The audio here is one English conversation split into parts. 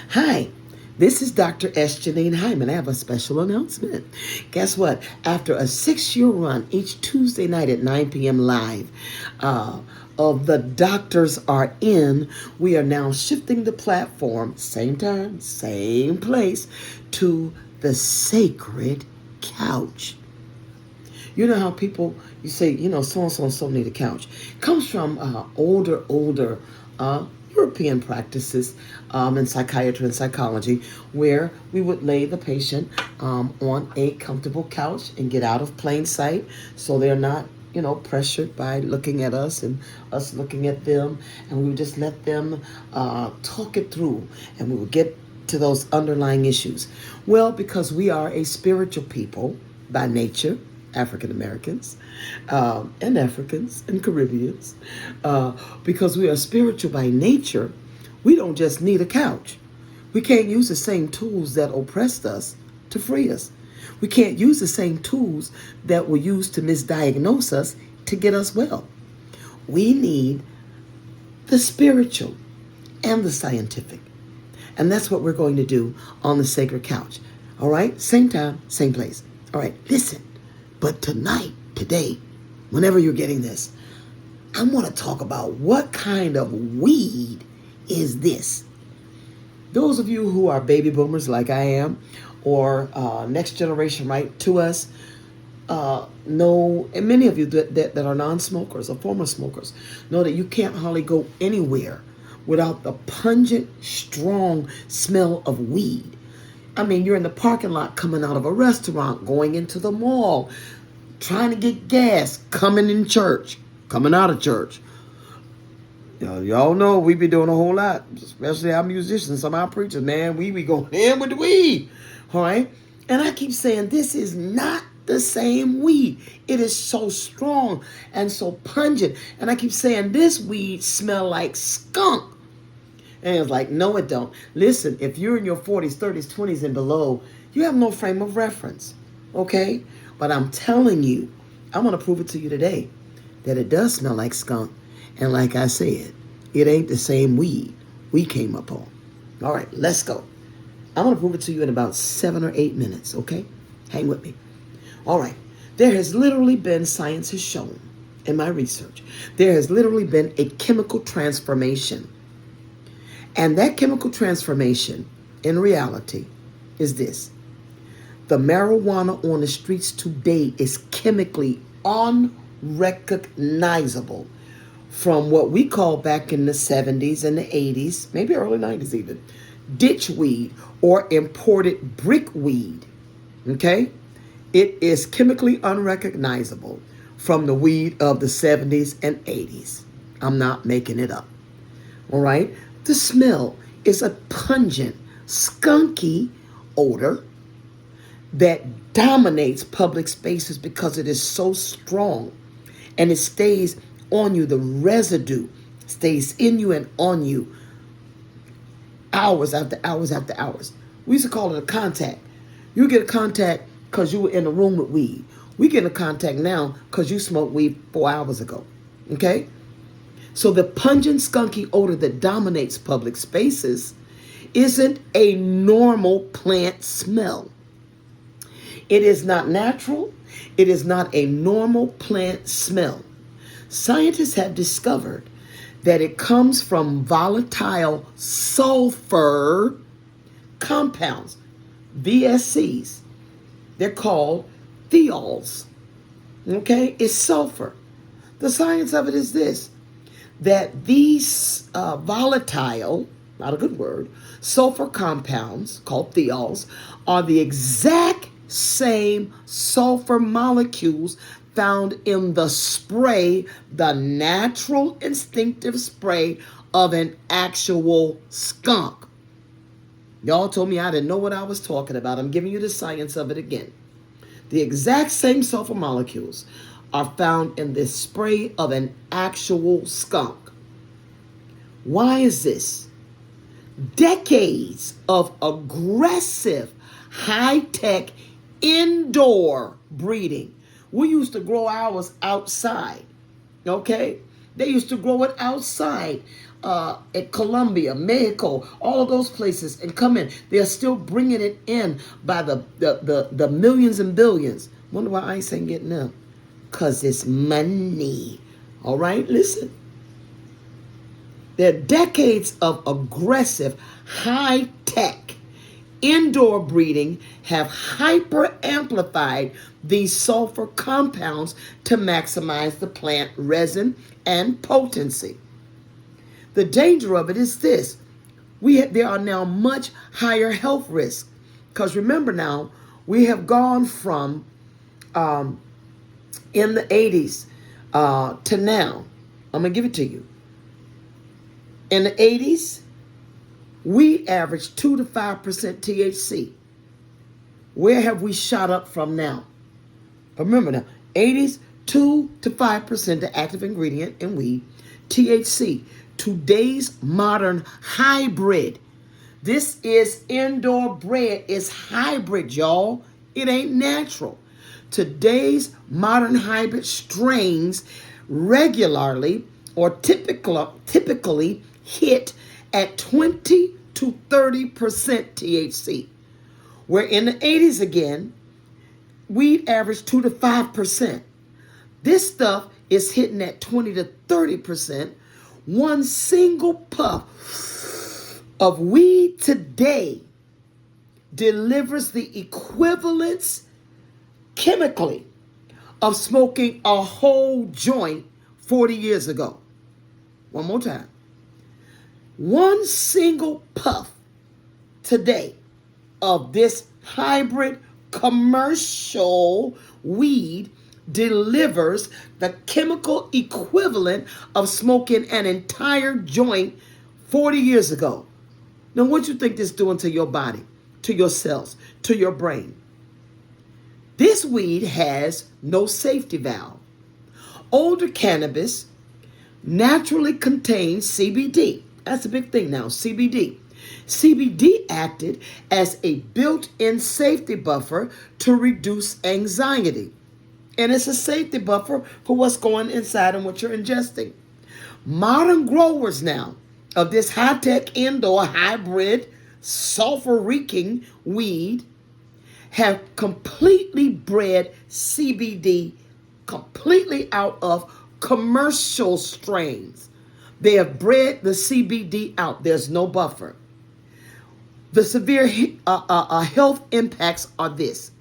Hi, this is Dr. S. Janine Hyman. I have a special announcement. Guess what? After a 6-year run each Tuesday night at 9 p.m. live of The Doctors Are In, we are now shifting the platform, same time, same place, to the sacred couch. You know how people, you say, so-and-so and so need a couch. Comes from older European practices in psychiatry and psychology, where we would lay the patient on a comfortable couch and get out of plain sight so they're not, pressured by looking at us and us looking at them. And we would just let them talk it through, and we would get to those underlying issues. Well, because we are a spiritual people by nature, African Americans, and Africans and Caribbeans, because we are spiritual by nature, we don't just need a couch. We can't use the same tools that oppressed us to free us. We can't use the same tools that were used to misdiagnose us to get us well. We need the spiritual and the scientific. And that's what we're going to do on the sacred couch. All right? Same time, same place. All right, listen. But today, whenever you're getting this, I want to talk about what kind of weed is this. Those of you who are baby boomers like I am, or next generation right to us, know, and many of you that are non-smokers or former smokers, know that you can't hardly go anywhere without the pungent, strong smell of weed. I mean, you're in the parking lot coming out of a restaurant, going into the mall, trying to get gas, coming in church, coming out of church. Y'all know we be doing a whole lot, especially our musicians, some of our preachers, man, we be going in with the weed, all right? And I keep saying this is not the same weed. It is so strong and so pungent. And I keep saying this weed smell like skunk. And it's like, no, it don't. Listen, if you're in your 40s, 30s, 20s, and below, you have no frame of reference, okay? But I'm telling you, I'm going to prove it to you today that it does smell like skunk. And like I said, it ain't the same weed we came up on. All right, let's go. I'm going to prove it to you in about 7 or 8 minutes, okay? Hang with me. All right. There has literally been, science has shown in my research, there has literally been a chemical transformation. And that chemical transformation, in reality, is this. The marijuana on the streets today is chemically unrecognizable from what we call back in the 70s and the 80s, maybe early 90s even, ditch weed or imported brick weed, okay? It is chemically unrecognizable from the weed of the 70s and 80s. I'm not making it up, all right? The smell is a pungent, skunky odor that dominates public spaces because it is so strong and it stays on you. The residue stays in you and on you hours after hours after hours. We used to call it a contact. You get a contact because you were in a room with weed. We get a contact now because you smoked weed 4 hours ago, okay? So the pungent, skunky odor that dominates public spaces isn't a normal plant smell. It is not natural. It is not a normal plant smell. Scientists have discovered that it comes from volatile sulfur compounds, VSCs. They're called thiols. Okay? It's sulfur. The science of it is this, that these volatile, not a good word, sulfur compounds called thiols are the exact same sulfur molecules found in the spray, the natural instinctive spray of an actual skunk. Y'all told me I didn't know what I was talking about. I'm giving you the science of it again. The exact same sulfur molecules are found in this spray of an actual skunk. Why is this? Decades of aggressive, high-tech, indoor breeding. We used to grow ours outside, okay? They used to grow it outside at Colombia, Mexico, all of those places, and come in. They are still bringing it in by the millions and billions. Wonder why ICE ain't getting them? Because it's money. All right, listen. There are decades of aggressive, high-tech indoor breeding have hyper amplified these sulfur compounds to maximize the plant resin and potency. The danger of it is this: there are now much higher health risks, because remember now, we have gone from in the 80s to now. I'm gonna give it to you. In the 80s, we averaged 2 to 5% THC. Where have we shot up from now? Remember now, 80s, 2 to 5% the active ingredient in weed, THC. Today's modern hybrid. This is indoor bred. It's hybrid, y'all. It ain't natural. Today's modern hybrid strains regularly or typically hit at 20 to 30% THC. Where in the 80s again, weed averaged 2 to 5%. This stuff is hitting at 20 to 30%. One single puff of weed today delivers the equivalence chemically of smoking a whole joint 40 years ago. One more time. One single puff today of this hybrid commercial weed delivers the chemical equivalent of smoking an entire joint 40 years ago. Now, what you think this is doing to your body, to your cells, to your brain? This weed has no safety valve. Older cannabis naturally contains CBD. That's a big thing now, CBD. CBD acted as a built-in safety buffer to reduce anxiety. And it's a safety buffer for what's going inside and what you're ingesting. Modern growers now of this high-tech indoor hybrid sulfur-reeking weed have completely bred CBD completely out of commercial strains. They have bred the CBD out. There's no buffer. The severe health impacts are this.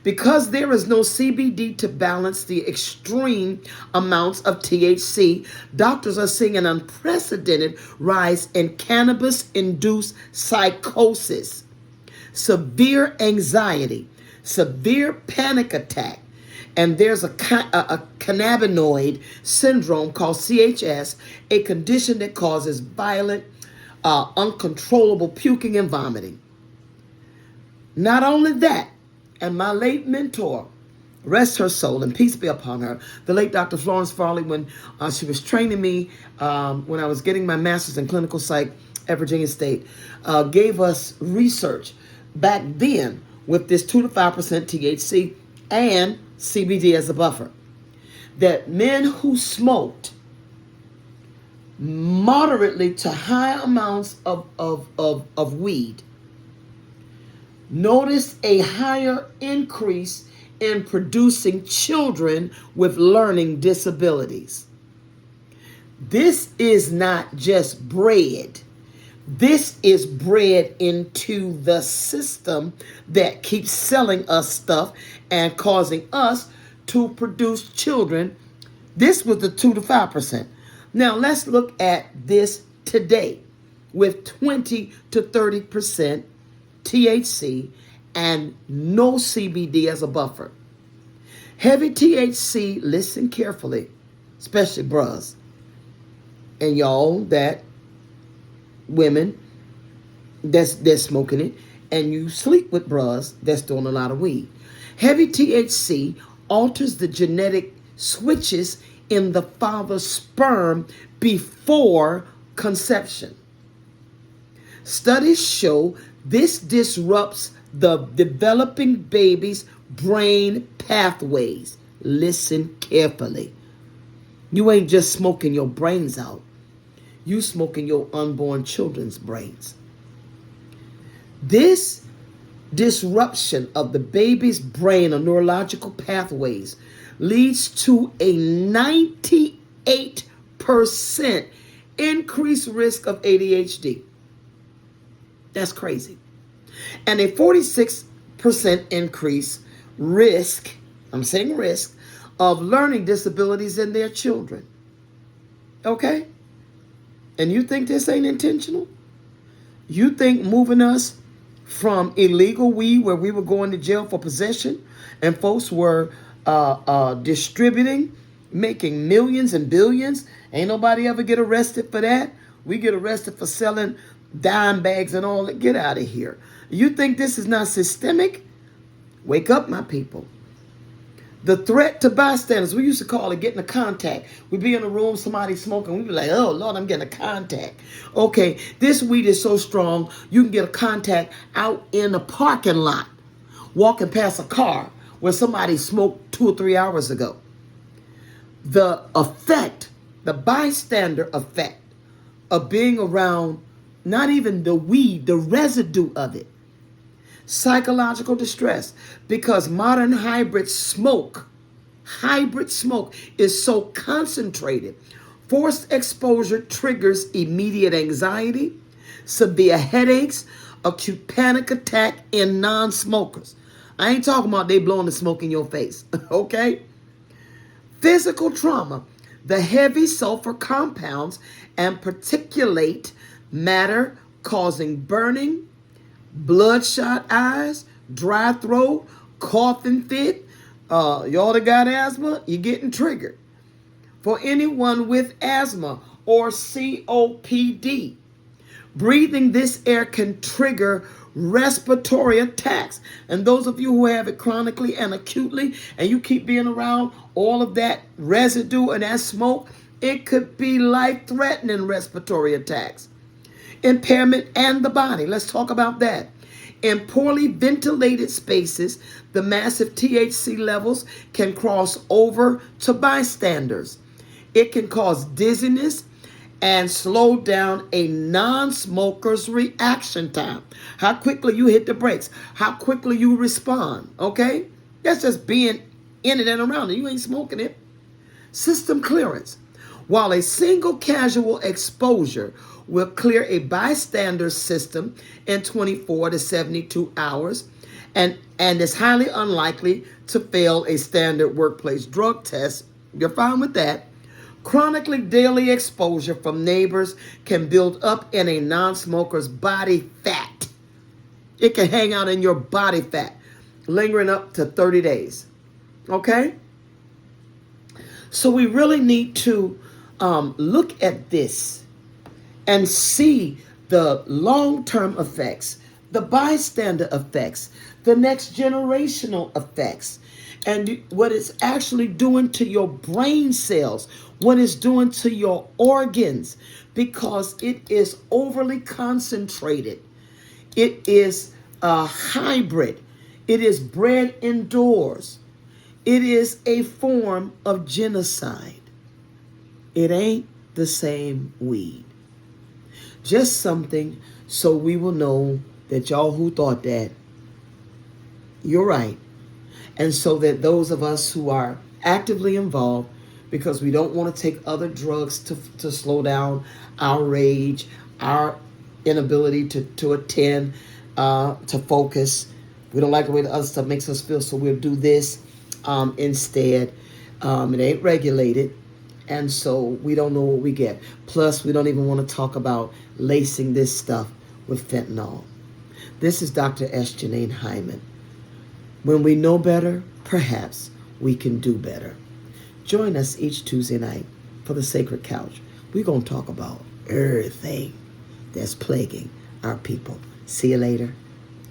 Because there is no CBD to balance the extreme amounts of THC, doctors are seeing an unprecedented rise in cannabis-induced psychosis, severe anxiety, severe panic attack, and there's a cannabinoid syndrome called CHS, a condition that causes violent, uncontrollable puking and vomiting. Not only that, and my late mentor, rest her soul and peace be upon her, the late Dr. Florence Farley, when she was training me, when I was getting my master's in clinical psych at Virginia State, gave us research back then with this 2 to 5% THC and CBD as a buffer, that men who smoked moderately to high amounts of weed noticed a higher increase in producing children with learning disabilities. This is not just bred. This is bred into the system that keeps selling us stuff and causing us to produce children. This was the 2 to 5%. Now let's look at this today with 20 to 30% THC and no CBD as a buffer. Heavy THC, listen carefully, especially bras, and y'all that women that's smoking it, and you sleep with bras that's doing a lot of weed. Heavy THC alters the genetic switches in the father's sperm before conception. Studies show this disrupts the developing baby's brain pathways. Listen carefully. You ain't just smoking your brains out. You smoking your unborn children's brains. This disruption of the baby's brain or neurological pathways leads to a 98% increased risk of ADHD. That's crazy. And a 46% increase risk, I'm saying risk, of learning disabilities in their children. Okay? And you think this ain't intentional? You think moving us from illegal weed, where we were going to jail for possession, and folks were distributing, making millions and billions, ain't nobody ever get arrested for that? We get arrested for selling dime bags and all that. Get out of here. You think this is not systemic? Wake up, my people. The threat to bystanders, we used to call it getting a contact. We'd be in a room, somebody smoking, we'd be like, oh, Lord, I'm getting a contact. Okay, this weed is so strong, you can get a contact out in a parking lot, walking past a car where somebody smoked 2 or 3 hours ago. The effect, the bystander effect of being around not even the weed, the residue of it. Psychological distress, because modern hybrid smoke is so concentrated. Forced exposure triggers immediate anxiety, severe headaches, acute panic attack in non-smokers. I ain't talking about they blowing the smoke in your face, okay? Physical trauma, the heavy sulfur compounds and particulate matter causing burning, bloodshot eyes, dry throat, coughing fit. Y'all that got asthma, you're getting triggered. For anyone with asthma or COPD, breathing this air can trigger respiratory attacks. And those of you who have it chronically and acutely, and you keep being around all of that residue and that smoke, it could be life-threatening respiratory attacks. Impairment and the body. Let's talk about that. In poorly ventilated spaces, the massive THC levels can cross over to bystanders. It can cause dizziness and slow down a non-smoker's reaction time. How quickly you hit the brakes, how quickly you respond, okay? That's just being in it and around it. You ain't smoking it. System clearance. While a single casual exposure will clear a bystander system in 24 to 72 hours and is highly unlikely to fail a standard workplace drug test, you're fine with that. Chronically daily exposure from neighbors can build up in a non-smoker's body fat. It can hang out in your body fat, lingering up to 30 days. Okay? So we really need to look at this and see the long-term effects, the bystander effects, the next generational effects, and what it's actually doing to your brain cells, what it's doing to your organs, because it is overly concentrated. It is a hybrid. It is bred indoors. It is a form of genocide. It ain't the same weed. Just something so we will know that y'all who thought that, you're right. And so that those of us who are actively involved, because we don't want to take other drugs to slow down our rage, our inability to attend, to focus. We don't like the way the other stuff makes us feel, so we'll do this instead. It ain't regulated. And so we don't know what we get. Plus, we don't even want to talk about lacing this stuff with fentanyl. This is Dr. S. Janine Hyman. When we know better, perhaps we can do better. Join us each Tuesday night for the Sacred Couch. We're going to talk about everything that's plaguing our people. See you later.